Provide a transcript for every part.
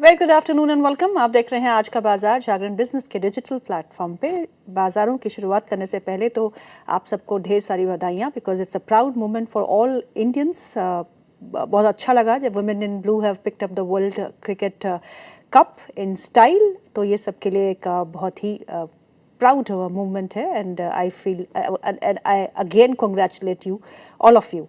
Very good afternoon and welcome. आप देख रहे हैं आज का बाजार जागरण बिजनेस के डिजिटल प्लेटफॉर्म पे। बाजारों की शुरुआत करने से पहले तो आप सबको ढेर सारी बधाइयाँ, because it's a proud moment for all Indians. बहुत अच्छा लगा जब women in blue have picked up the world cricket cup in style. तो ये सबके लिए एक बहुत ही प्राउड मूवमेंट है and I feel and I again congratulate you all of you.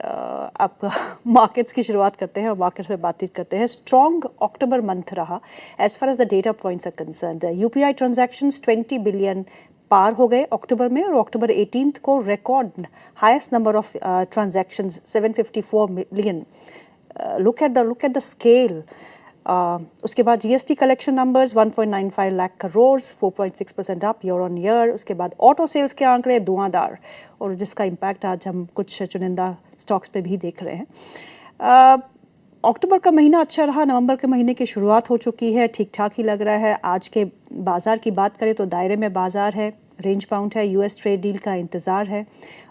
अब मार्केट्स की शुरुआत करते हैं और मार्केट्स में बातचीत करते हैं। स्ट्रॉन्ग अक्टूबर मंथ रहा as far as the data points are concerned. UPI transactions 20 billion पार हो गए अक्टूबर में, और अक्टूबर 18 को record highest number of transactions 754 million. Look at the scale. उसके बाद GST collection numbers 1.95 lakh crore, 4.6% up year on year. उसके बाद ऑटो सेल्स के आंकड़े धुआंधार, और जिसका इम्पैक्ट आज हम कुछ चुनिंदा स्टॉक्स पे भी देख रहे हैं। अक्टूबर का महीना अच्छा रहा, नवंबर के महीने की शुरुआत हो चुकी है, ठीक ठाक ही लग रहा है। आज के बाजार की बात करें तो दायरे में बाजार है, रेंज बाउंड है, यूएस ट्रेड डील का इंतज़ार है।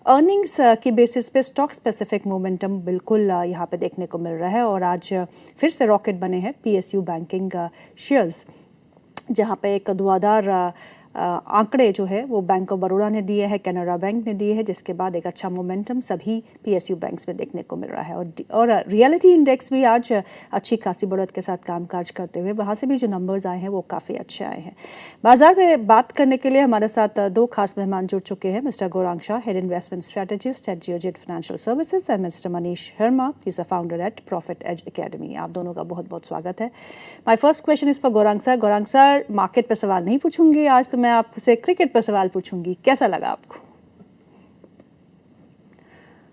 अर्निंग्स की बेसिस पे स्टॉक स्पेसिफिक मोमेंटम बिल्कुल यहाँ पे देखने को मिल रहा है, और आज फिर से रॉकेट बने हैं पीएसयू बैंकिंग शेयर्स, जहाँ पे एक धुआंधार आंकड़े जो है वो बैंक ऑफ बड़ौदा ने दिए हैं, कैनरा बैंक ने दिए हैं, जिसके बाद एक अच्छा मोमेंटम सभी पीएसयू बैंक्स में देखने को मिल रहा है। और रियलिटी इंडेक्स भी आज अच्छी खासी बढ़त के साथ कामकाज करते हुए, वहाँ से भी जो नंबर्स आए हैं वो काफ़ी अच्छे आए हैं। बाजार में बात करने के लिए हमारे साथ दो खास मेहमान जुड़ चुके हैं। Mister Gaurang Shah, head investment strategist at Geojit financial services, and mister Manish Sharma, he is a founder at profit edge academy. आप दोनों का बहुत बहुत स्वागत है। My first question is for Gaurang sir. Gaurang sir, market पर सवाल नहीं पूछूंगी आज, तो मैं आपसे क्रिकेट पर सवाल पूछूंगी। कैसा लगा आपको?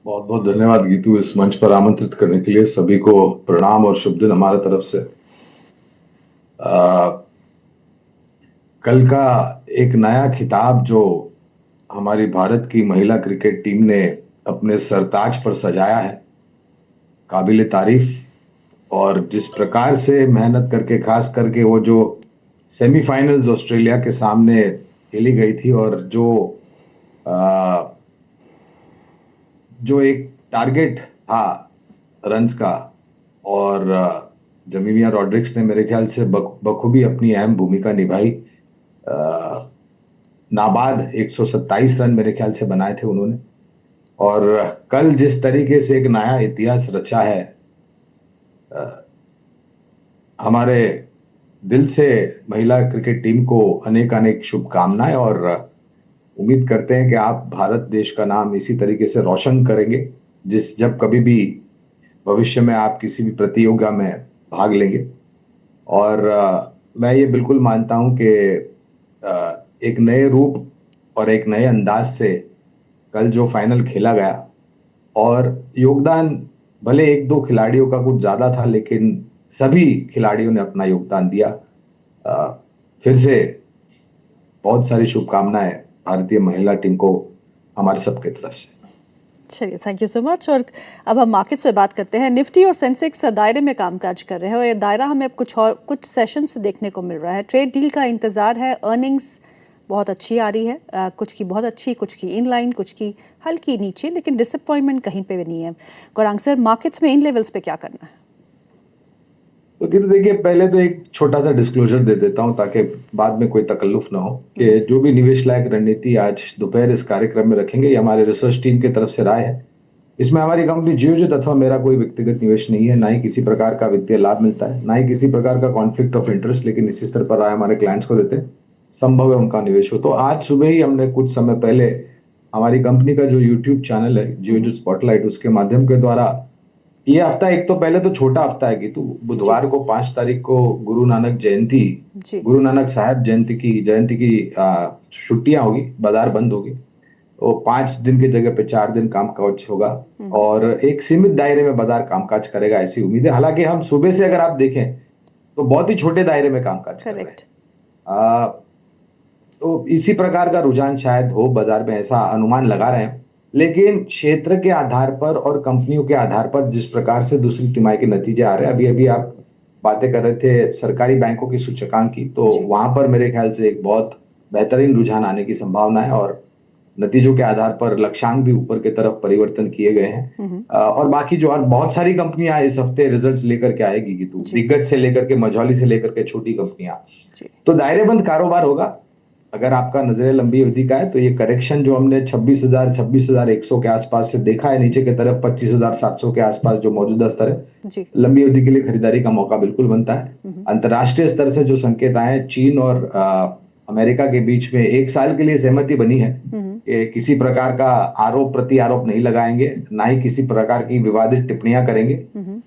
बहुत बहुत धन्यवाद गीतू, इस मंच पर आमंत्रित करने के लिए। सभी को प्रणाम और शुभ दिन हमारे तरफ से। कल का एक नया खिताब जो हमारी भारत की महिला क्रिकेट टीम ने अपने सरताज पर सजाया है, काबिले तारीफ। और जिस प्रकार से मेहनत करके, खास करके वो जो सेमीफाइनल्स ऑस्ट्रेलिया के सामने खेली गई थी, और जो एक टारगेट था रन्स का, और जमीमिया रॉड्रिक्स ने मेरे ख्याल से बखूबी अपनी अहम भूमिका निभाई। नाबाद 127 रन मेरे ख्याल से बनाए थे उन्होंने। और कल जिस तरीके से एक नया इतिहास रचा है, हमारे दिल से महिला क्रिकेट टीम को अनेक अनेक शुभकामनाएं, और उम्मीद करते हैं कि आप भारत देश का नाम इसी तरीके से रोशन करेंगे, जब कभी भी भविष्य में आप किसी भी प्रतियोगिता में भाग लेंगे। और मैं ये बिल्कुल मानता हूं कि एक नए रूप और एक नए अंदाज से कल जो फाइनल खेला गया, और योगदान भले एक दो खिलाड़ियों का कुछ ज्यादा था, लेकिन सभी खिलाड़ियों ने अपना योगदान दिया। फिर से बहुत सारी शुभकामनाएं भारतीय महिला टीम को हमारे सबके तरफ से। चलिए, थैंक यू सो मच। और अब हम मार्केट्स पे बात करते हैं। निफ्टी और सेंसेक्स दायरे में कामकाज कर रहे हैं, और ये दायरा हमें अब कुछ सेशंस देखने को मिल रहा है। ट्रेड डील का इंतजार है, अर्निंग्स बहुत अच्छी आ रही है, कुछ की बहुत अच्छी, कुछ की इन लाइन, कुछ की हल्की नीचे, लेकिन डिसअपॉइंटमेंट कहीं पे भी नहीं है। गौरांग सर, मार्केट्स में इन लेवल्स पे क्या करना है? तो देखिए, पहले तो एक छोटा सा डिस्क्लोजर दे देता हूं ताकि बाद में कोई तकल्लुफ ना हो, कि जो भी निवेश लायक रणनीति आज दोपहर इस कार्यक्रम में रखेंगे, ये हमारे रिसर्च टीम की तरफ से राय है। इसमें हमारी कंपनी जियोजेट अथवा मेरा कोई व्यक्तिगत निवेश नहीं है, ना ही किसी प्रकार का वित्तीय लाभ मिलता है, ना ही किसी प्रकार का कॉन्फ्लिक्ट ऑफ इंटरेस्ट, लेकिन इसी स्तर पर राय हमारे क्लाइंट्स को देते हैं। संभव है उनका निवेश हो। तो आज सुबह ही हमने कुछ समय पहले हमारी कंपनी का जो यूट्यूब चैनल है जियोजेट स्पॉटलाइट, उसके माध्यम के द्वारा, ये हफ्ता एक तो पहले तो छोटा हफ्ता है कि तो बुधवार को 5 तारीख को गुरु नानक साहब जयंती की छुट्टियां होगी, बाजार बंद होगी। तो 5 दिन की जगह पे 4 दिन कामकाज होगा, और एक सीमित दायरे में बाजार कामकाज करेगा, ऐसी उम्मीद है। हालांकि हम सुबह से अगर आप देखें तो बहुत ही छोटे दायरे में कामकाज कर रहे हैं। तो इसी प्रकार का रुझान शायद हो बाजार में, ऐसा अनुमान लगा रहे हैं। लेकिन क्षेत्र के आधार पर और कंपनियों के आधार पर जिस प्रकार से दूसरी तिमाही के नतीजे आ रहे हैं, अभी अभी आप बातें कर रहे थे सरकारी बैंकों की सूचकांक की, तो वहां पर मेरे ख्याल से एक बहुत बेहतरीन रुझान आने की संभावना है। और नतीजों के आधार पर लक्ष्यांक भी ऊपर की तरफ परिवर्तन किए गए हैं। और बाकी जो और बहुत सारी कंपनियां इस हफ्ते रिजल्ट्स लेकर के आएगी कि तू जी दिग्गज से लेकर के मझौली से लेकर के छोटी कंपनियां, जी तो दायरेबंद कारोबार होगा। अगर आपका नजरिया लंबी अवधि का है तो ये करेक्शन जो हमने 26,100 के आसपास से देखा है नीचे की तरफ 25,700 के आसपास जो मौजूदा स्तर है, जी लंबी अवधि के लिए खरीदारी का मौका बिल्कुल बनता है। अंतर्राष्ट्रीय स्तर से जो संकेत आए हैं, चीन और अमेरिका के बीच में 1 साल के लिए सहमति बनी है कि किसी प्रकार का आरोप प्रति आरोप नहीं लगाएंगे, ना ही किसी प्रकार की विवादित टिप्पणियां करेंगे।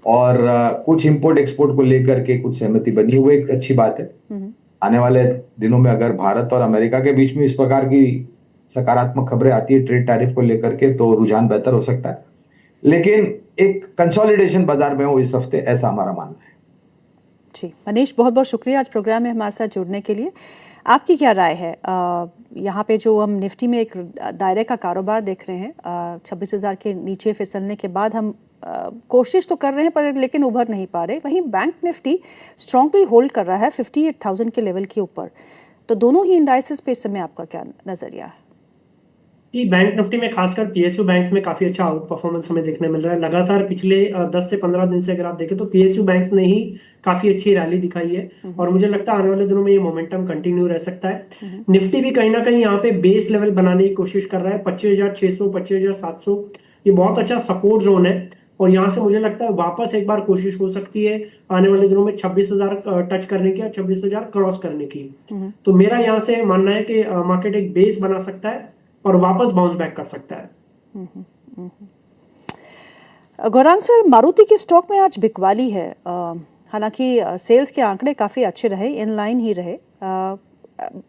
और कुछ इंपोर्ट एक्सपोर्ट को लेकर के कुछ सहमति बनी हुई, एक अच्छी बात है। आने वाले दिनों में अगर भारत और अमेरिका के बीच में इस प्रकार की सकारात्मक खबरें आती है ट्रेड टैरिफ को लेकर के, तो रुझान बेहतर हो सकता है। लेकिन एक कंसोलिडेशन बाजार में हो इस हफ्ते, ऐसा हमारा मानना है। जी मनीष, बहुत बहुत शुक्रिया आज प्रोग्राम में हमारे साथ जुड़ने के लिए। आपकी क्या राय है? यहाँ पे जो हम निफ्टी में एक दायरे का कारोबार देख रहे हैं, 26,000 के नीचे फिसलने के बाद हम कोशिश तो कर रहे हैं पर लेकिन उभर नहीं पा रहे। वहीं बैंक निफ्टी स्ट्रांगली होल्ड कर रहा है 58,000 के लेवल के ऊपर। तो दोनों ही इंडाइसेस पे इस समय आपका क्या नजरिया है? कि बैंक निफ्टी में खासकर पीएसयू बैंक्स में काफी अच्छा आउट परफॉर्मेंस हमें देखने मिल रहा है। लगातार पिछले 10 से 15 दिन से अगर आप देखें तो पीएसयू बैंक्स ने ही काफी अच्छी रैली दिखाई है और मुझे लगता है आने वाले दिनों में ये मोमेंटम कंटिन्यू रह सकता है। निफ्टी भी कहीं ना कहीं यहाँ पे बेस लेवल बनाने की कोशिश कर रहा है 25,600 25,700, ये बहुत अच्छा सपोर्ट जोन है और यहाँ से मुझे लगता है वापस एक बार कोशिश हो सकती है आने वाले दिनों में 26,000 टच करने की या 26,000 क्रॉस करने की। तो मेरा यहाँ से मानना है कि मार्केट एक बेस बना सकता है और वापस बाउंस बैक कर सकता है। गौरांग सर, मारुति के स्टॉक में आज बिकवाली है। हालांकि सेल्स के आंकड़े काफ़ी अच्छे रहे, इन लाइन ही रहे।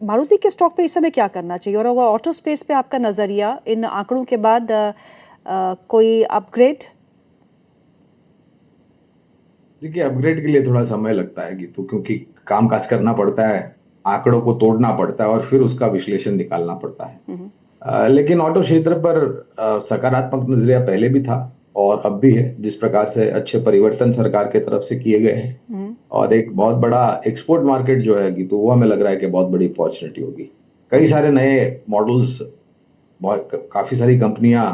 मारुति के स्टॉक पे इस समय क्या करना चाहिए और वो ऑटो स्पेस पे आपका नज़रिया इन आंकड़ों के बाद कोई अपग्रेड? देखिए, अपग्रेड के लिए थोड़ा समय लगता है गीतू, क्योंकि काम काज करना पड़ता है, आंकड़ों को तोड़ना पड़ता है और फिर उसका विश्लेषण निकालना पड़ता है। लेकिन ऑटो क्षेत्र पर सकारात्मक नजरिया पहले भी था और अब भी है, जिस प्रकार से अच्छे परिवर्तन सरकार के तरफ से किए गए हैं और एक बहुत बड़ा एक्सपोर्ट मार्केट जो है गीतू, वो हमें लग रहा है कि बहुत बड़ी अपॉर्चुनिटी होगी। कई सारे नए मॉडल्स काफी सारी कंपनियां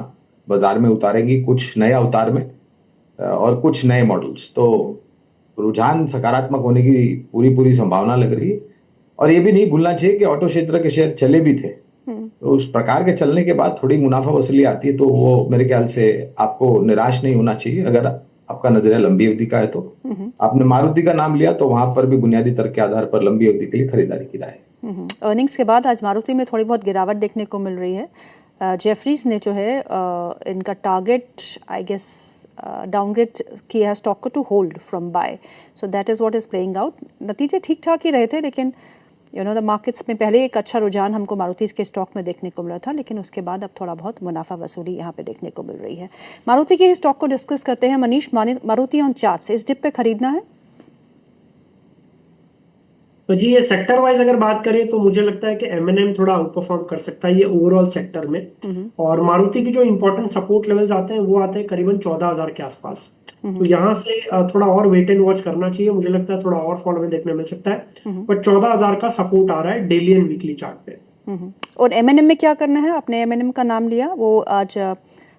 बाजार में उतारेंगी, कुछ नए अवतार में और कुछ नए मॉडल्स। तो रुझान सकारात्मक होने की पूरी संभावना लग रही है और ये भी नहीं भूलना चाहिए कि ऑटो क्षेत्र के शेयर चले भी थे, तो उस प्रकार के चलने के बाद थोड़ी मुनाफा वसूली आती है, तो वो मेरे ख्याल से आपको निराश नहीं होना चाहिए। अगर आपका नजरिया लंबी अवधि का है तो आपने मारुति का नाम लिया, तो वहां पर भी बुनियादी तर्क के आधार पर लंबी अवधि के लिए खरीदारी की राय। अर्निंग्स के बाद आज मारुति में थोड़ी बहुत गिरावट देखने को मिल रही है। जेफरीज ने जो है इनका टारगेट आई गेस डाउनग्रेड किया है स्टॉक को to hold from buy, so that is what is playing out. नतीजे ठीक ठाक ही रहे थे, लेकिन द मार्केट्स में पहले एक अच्छा रुझान हमको मारुति के स्टॉक में देखने को मिला था, लेकिन उसके बाद अब थोड़ा बहुत मुनाफा वसूली यहाँ पे देखने को मिल रही है। मारुति के स्टॉक को डिस्कस करते हैं। मनीष, मारुति ऑन चार्ट से इस डिप पे खरीदना है? तो जी, ये सेक्टर वाइज अगर बात करें तो मुझे लगता है कि एमएनएम थोड़ा आउट परफॉर्म कर सकता है ये ओवरऑल सेक्टर में। और मारुति की जो इंपॉर्टेंट सपोर्ट लेवल्स आते हैं वो आते हैं करीबन 14,000 के आसपास। तो यहाँ से थोड़ा और वेट एंड वॉच करना चाहिए, मुझे लगता है थोड़ा और फॉल में देखने मिल सकता है। बट 14,000 का सपोर्ट आ रहा है डेली एंड वीकली चार्ट पे। और एमएनएम में क्या करना है? आपने एमएनएम का नाम लिया, वो आज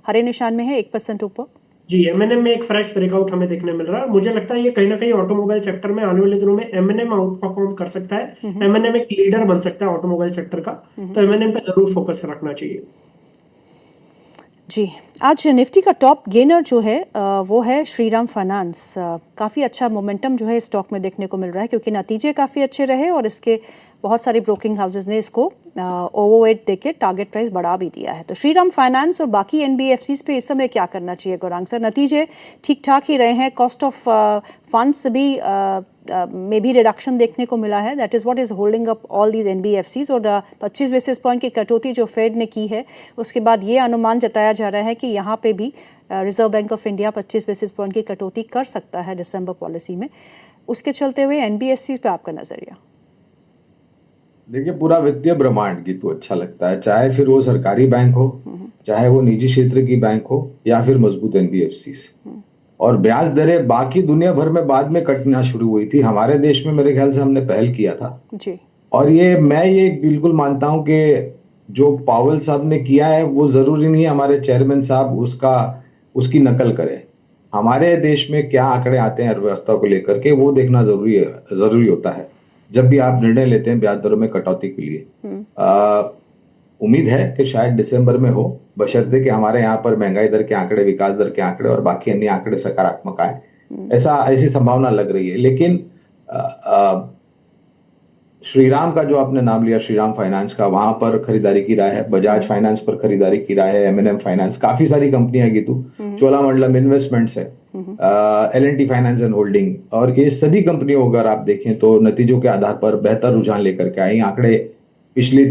हरे निशान में है, 1% ऊपर। जी, एमएनएम में एक फ्रेश ब्रेकआउट हमें देखने मिल रहा है। मुझे लगता है ये कहीं ना कहीं ऑटोमोबाइल सेक्टर में आने वाले दिनों में एमएनएम आउट परफॉर्म कर सकता है। एमएनएम एक लीडर बन सकता है ऑटोमोबाइल सेक्टर का, तो एमएनएम पे जरूर फोकस रखना चाहिए। जी, आज निफ्टी का टॉप गेनर जो है वो है श्रीराम फाइनेंस। काफ़ी अच्छा मोमेंटम जो है स्टॉक में देखने को मिल रहा है, क्योंकि नतीजे काफ़ी अच्छे रहे और इसके बहुत सारे ब्रोकिंग हाउसेज ने इसको ओवरवेट देके टारगेट प्राइस बढ़ा भी दिया है। तो श्रीराम फाइनेंस और बाकी एनबीएफसीज पे इस समय क्या करना चाहिए गौरांग सर? नतीजे ठीक ठाक ही रहे हैं, कॉस्ट ऑफ फंड्स भी में भी रिडक्शन देखने को मिला है। That is what is holding up all these NBFCs. और 25 बेसिस पॉइंट की कटौती जो फेड ने की है, उसके बाद ये अनुमान जताया जा रहा है कि यहाँ पे भी reserve bank of India 25 basis point की कटौती कर सकता है दिसंबर पॉलिसी में। उसके चलते हुए एनबीएफसी पे आपका नजरिया? देखिए, पूरा वित्तीय ब्रह्मांड की तो अच्छा लगता है, चाहे फिर वो सरकारी बैंक हो, चाहे वो निजी क्षेत्र की बैंक हो, या फिर मजबूत एनबीएफसीज। और ब्याज दरें बाकी दुनिया भर में बाद में कटना शुरू हुई थी, हमारे देश में मेरे ख्याल से हमने पहल किया था जी। और मैं ये बिल्कुल मानता हूं कि जो पावेल साहब ने किया है वो जरूरी नहीं है हमारे चेयरमैन साहब उसकी नकल करें। हमारे देश में क्या आंकड़े आते हैं अर्थव्यवस्था को लेकर के वो देखना जरूरी होता है जब भी आप निर्णय लेते हैं ब्याज दरों में कटौती के लिए। उम्मीद है कि शायद दिसंबर में हो, बशर्ते कि हमारे यहाँ पर महंगाई दर के आंकड़े, विकास दर के आंकड़े और बाकी अन्य आंकड़े सकारात्मक आए, ऐसी संभावना लग रही है। लेकिन श्रीराम का जो आपने नाम लिया, श्रीराम फाइनेंस का, वहां पर खरीदारी की राय है, बजाज फाइनेंस पर खरीदारी की राय है, M&M फाइनेंस, काफी सारी कंपनियां गीतू, चोलामंडलम इन्वेस्टमेंट्स है, L&T फाइनेंस एंड होल्डिंग, और ये सभी कंपनियों को अगर आप देखें तो नतीजों के आधार पर बेहतर रुझान लेकर के आई। आंकड़े पिछली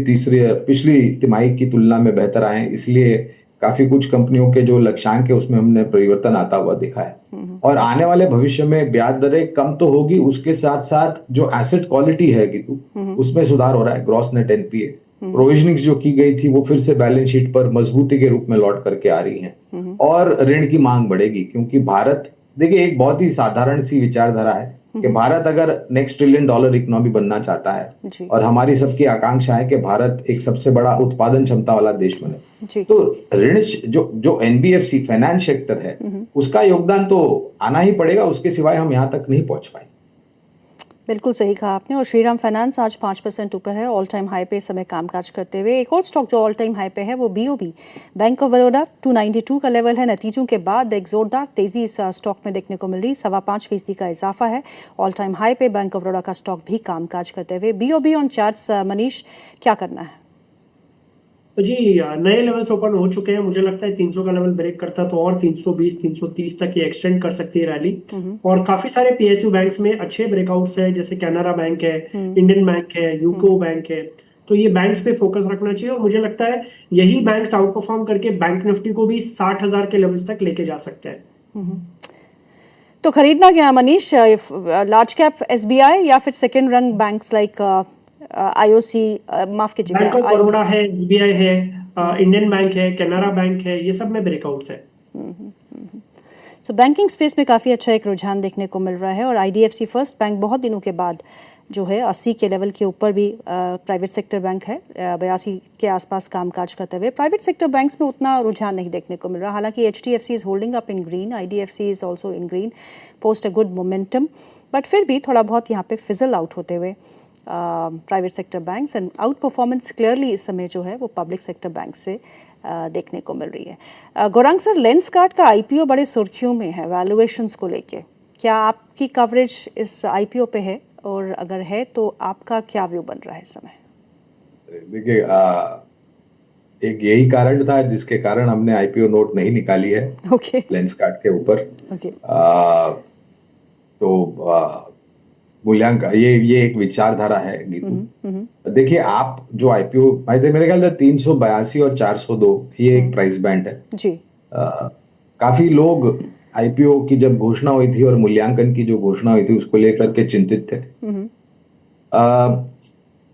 तिमाही की तुलना में बेहतर आए, इसलिए काफी कुछ कंपनियों के जो लक्ष्यांक है उसमें हमने परिवर्तन आता हुआ दिखा है। और आने वाले भविष्य में ब्याज दरें कम तो होगी, उसके साथ साथ जो एसेट क्वालिटी है गीतू उसमें सुधार हो रहा है। ग्रॉस नेट NPA प्रोविजनिंग जो की गई थी वो फिर से बैलेंस शीट पर मजबूती के रूप में लौट करके आ रही है और ऋण की मांग बढ़ेगी, क्योंकि भारत, देखिए, एक बहुत ही साधारण सी विचारधारा है कि भारत अगर नेक्स्ट $1 ट्रिलियन इकोनॉमी बनना चाहता है और हमारी सबकी आकांक्षा है कि भारत एक सबसे बड़ा उत्पादन क्षमता वाला देश बने, तो ऋण जो NBFC फाइनेंस सेक्टर है उसका योगदान तो आना ही पड़ेगा, उसके सिवाय हम यहाँ तक नहीं पहुंच पाए। बिल्कुल सही कहा आपने। और श्रीराम फाइनेंस आज 5% ऊपर है, ऑल टाइम हाई पे इस समय कामकाज करते हुए। एक और स्टॉक जो ऑल टाइम हाई पे है वो BOB बैंक ऑफ बड़ौदा 292 का लेवल है। नतीजों के बाद एक जोरदार तेजी इस स्टॉक में देखने को मिल रही, 5.25% का इजाफा है। ऑल टाइम हाई पे बैंक ऑफ बड़ौदा का स्टॉक भी कामकाज करते हुए। BOB ऑन चार्ट्स, मनीष, क्या करना है? तो जी, नए लेवल्स ओपन हो चुके हैं। मुझे लगता है 300 का लेवल ब्रेक करता तो और 320 330 तक ये एक्सटेंड कर सकती है रैली। और काफी सारे PSU बैंक्स में अच्छे ब्रेकआउट्स है, जैसे कैनरा बैंक है, इंडियन बैंक है, यूको बैंक है। तो ये बैंक्स पे फोकस रखना चाहिए और मुझे लगता है यही बैंक्स आउट परफॉर्म करके बैंक निफ्टी को भी 60,000 के लेवल्स तक लेके जा सकते हैं। तो खरीदना क्या मनीष, लार्ज कैप SBI या फिर सेकेंड रंग बैंक्स लाइक IOC, माफ कीजिएगा, बैंक ऑफ बड़ौदा है, SBI है, इंडियन बैंक है, कैनरा बैंक है, ये सब में ब्रेकआउट्स है। सो बैंकिंग स्पेस में काफ़ी अच्छा एक रुझान देखने को मिल रहा है। और IDFC फर्स्ट बैंक बहुत दिनों के बाद जो है 80 के लेवल के ऊपर भी प्राइवेट सेक्टर बैंक है, 82 के आसपास कामकाज करते हुए। प्राइवेट सेक्टर बैंक्स में उतना रुझान नहीं देखने को मिल रहा, हालांकि HDFC is holding up in green, IDFC is also in green, post a good momentum, but फिर भी थोड़ा बहुत यहाँ पे फिजल आउट होते हुए private sector banks. And out performance clearly इस समय जो है वो पब्लिक सेक्टर बैंक से देखने को मिल रही है। गौरांग सर, लेंसकार्ट का IPO बड़े सुर्खियों में है वैल्यूएशंस को लेके, क्या आपकी कवरेज इस IPO पे है, और अगर है तो आपका क्या व्यू बन रहा है इस समय? देखिए, एक यही कारण था जिसके कारण हमने IPO नोट नहीं निकाली है लेंसकार्ट के ऊपर। तो मूल्यांकन, ये एक विचारधारा है गीतू। देखिए, आप जो IPO, मेरे ख्याल से 382 और 402 ये एक प्राइस बैंड है जी। काफी लोग IPO की जब घोषणा हुई थी और मूल्यांकन की जो घोषणा हुई थी उसको लेकर के चिंतित थे।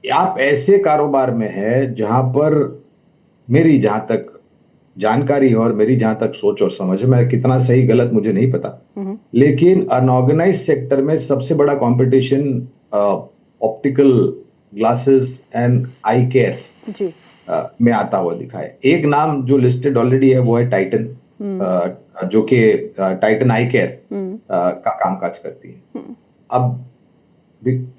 आप ऐसे कारोबार में है जहां पर मेरी जहां तक जानकारी है और मेरी जहां तक सोच और समझ, मैं कितना सही गलत मुझे नहीं पता, लेकिन अनऑर्गेनाइज सेक्टर में सबसे बड़ा competition optical glasses and I care में आता हुआ दिखा है। एक नाम जो लिस्टेड ऑलरेडी है वो है टाइटन, जो कि टाइटन आई केयर का कामकाज करती है। अब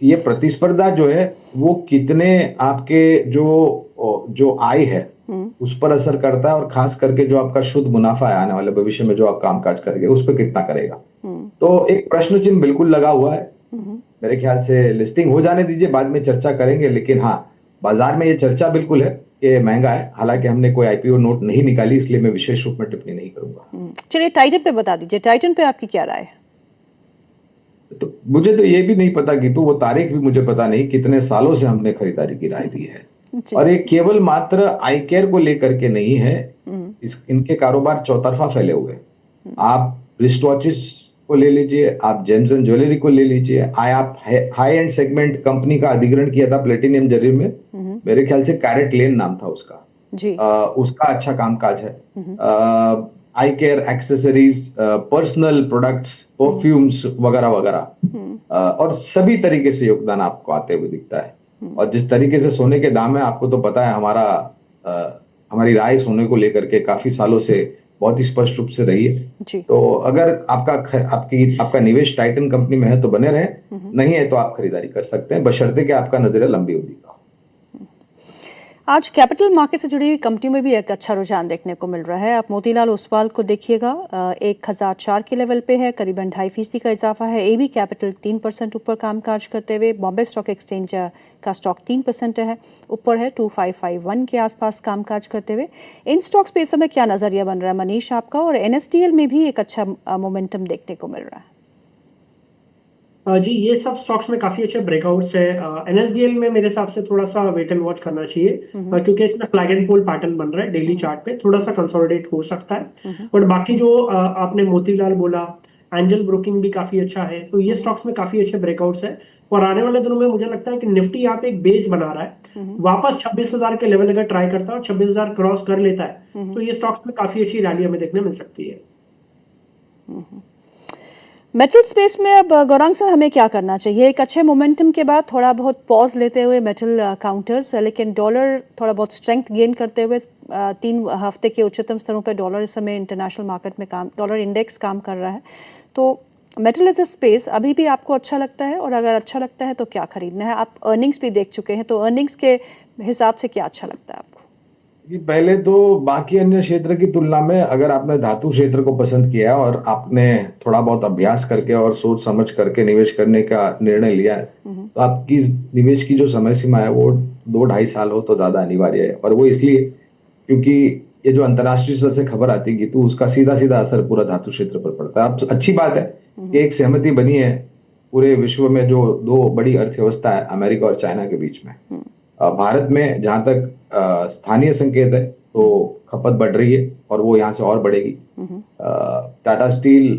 ये प्रतिस्पर्धा जो है वो कितने आपके जो आय है उस पर असर करता है, और खास करके जो आपका शुद्ध मुनाफा है आने वाले भविष्य में जो आप कामकाज करेंगे उस पर कितना करेगा। तो एक प्रश्न चिन्ह बिल्कुल लगा हुआ है। मेरे ख्याल से लिस्टिंग हो जाने दीजिए, बाद में चर्चा करेंगे, लेकिन हाँ, बाजार में ये चर्चा बिल्कुल है कि महंगा है। हालांकि हमने कोई IPO नोट नहीं निकाली, इसलिए मैं विशेष रूप में टिप्पणी नहीं करूंगा। चलिए, टाइटन पे बता दीजिए, टाइटन पे आपकी क्या राय है? तो मुझे तो ये भी नहीं पता कि वो तारीख भी मुझे पता नहीं, कितने सालों से हमने खरीदारी की राय दी है। और ये केवल मात्र आई केयर को लेकर के नहीं है, इनके कारोबार चौतरफा फैले हुए। आप रिस्ट वॉचेस को ले लीजिए, आप जेम्स एंड ज्वेलरी को ले लीजिए, आप हाई एंड सेगमेंट कंपनी का अधिग्रहण किया था प्लेटिनियम जरी में, मेरे ख्याल से कैरेट लेन नाम था उसका जी। उसका अच्छा कामकाज है। Eye care, accessories, personal products, perfumes वगैरह वगैरह, और सभी तरीके से योगदान आपको आते हुए दिखता है। और जिस तरीके से सोने के दाम है, आपको तो पता है, हमारा हमारी राय सोने को लेकर के काफी सालों से बहुत ही स्पष्ट रूप से रही है। जी। तो अगर आपका निवेश टाइटन कंपनी में है तो बने रहे, नहीं है तो आप खरीदारी कर सकते हैं, बशर्ते कि आपका नजरिया लंबी अवधि का हो। आज कैपिटल मार्केट से जुड़ी हुई कंपनियों में भी एक अच्छा रुझान देखने को मिल रहा है। आप मोतीलाल ओसवाल को देखिएगा, 1004 के लेवल पे है, करीबन 2.5% का इजाफा है। एबी कैपिटल 3% ऊपर कामकाज करते हुए, बॉम्बे स्टॉक एक्सचेंज का स्टॉक 3% है, ऊपर है 2551 के आसपास कामकाज करते हुए। इन स्टॉक्स पे इस समय क्या नजरिया बन रहा है मनीष आपका? और एनएसडीएल में भी एक अच्छा मोमेंटम देखने को मिल रहा है। जी, ये सब स्टॉक्स में काफी अच्छे ब्रेकआउट्स है। एनएसडीएल में मेरे हिसाब से थोड़ा सा वेट एंड वॉच करना चाहिए, क्योंकि इसमें फ्लैग एंड पुल पैटर्न बन रहा है डेली चार्ट पे, थोड़ा सा कंसोलिडेट हो सकता है। बट बाकी जो आपने मोतीलाल बोला, एंजल ब्रोकिंग भी काफी अच्छा है, तो ये स्टॉक्स में काफी अच्छे ब्रेकआउट्स है। और आने वाले दिनों में मुझे लगता है कि निफ्टी यहाँ पे एक बेस बना रहा है, वापस 26,000 के लेवल अगर ट्राई करता है, 26,000 क्रॉस कर लेता है, तो ये स्टॉक्स में काफी अच्छी रैली हमें देखने मिल सकती है। मेटल स्पेस में अब गौरांग सर हमें क्या करना चाहिए? एक अच्छे मोमेंटम के बाद थोड़ा बहुत पॉज लेते हुए मेटल काउंटर्स, लेकिन डॉलर थोड़ा बहुत स्ट्रेंथ गेन करते हुए 3 हफ्ते के उच्चतम स्तरों पर डॉलर इस समय इंटरनेशनल मार्केट में डॉलर इंडेक्स काम कर रहा है। तो मेटल एज ए स्पेस अभी भी आपको अच्छा लगता है? और अगर अच्छा लगता है तो क्या खरीदना है? आप अर्निंग्स भी देख चुके हैं, तो अर्निंग्स के हिसाब से क्या अच्छा लगता है आपको? कि पहले तो बाकी अन्य क्षेत्र की तुलना में अगर आपने धातु क्षेत्र को पसंद किया और आपने थोड़ा बहुत अभ्यास करके और सोच समझ करके निवेश करने का निर्णय लिया है, तो आपकी निवेश की जो समय सीमा है वो 2-2.5 साल हो तो ज्यादा अनिवार्य है। और वो इसलिए क्योंकि ये जो अंतर्राष्ट्रीय स्तर से खबर आती है तो उसका सीधा सीधा असर पूरा धातु क्षेत्र पर पड़ता है। अब अच्छी बात है कि एक सहमति बनी है पूरे विश्व में, जो दो बड़ी अर्थव्यवस्था है अमेरिका और चाइना के बीच में। भारत में जहां तक स्थानीय संकेत है तो खपत बढ़ रही है और वो यहाँ से और बढ़ेगी। टाटा स्टील